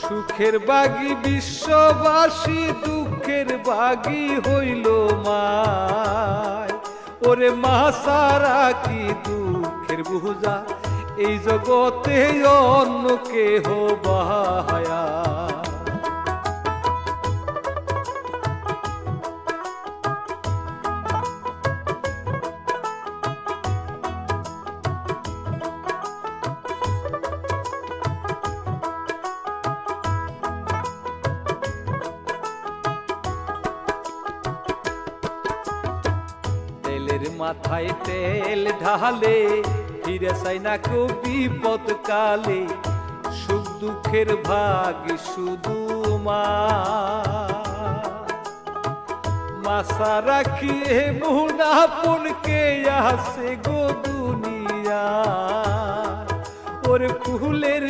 সুখের বাগী বিশ্ববাসী, দুঃখের বাগী হইল মায়। ওরে মা সারা কি দুঃখের বুঝা, এই জগতে অন্য কেহ বাহায়া। তেলের মাথায় তেল ঢালে, ফিরে চাই না কেউ বিপদ কালে। সুখ দুঃখের ভাগ শুধু মা, মাসা রাখিয়ে মন আপন কে আছে গো দুনিয়া। ওর কুলের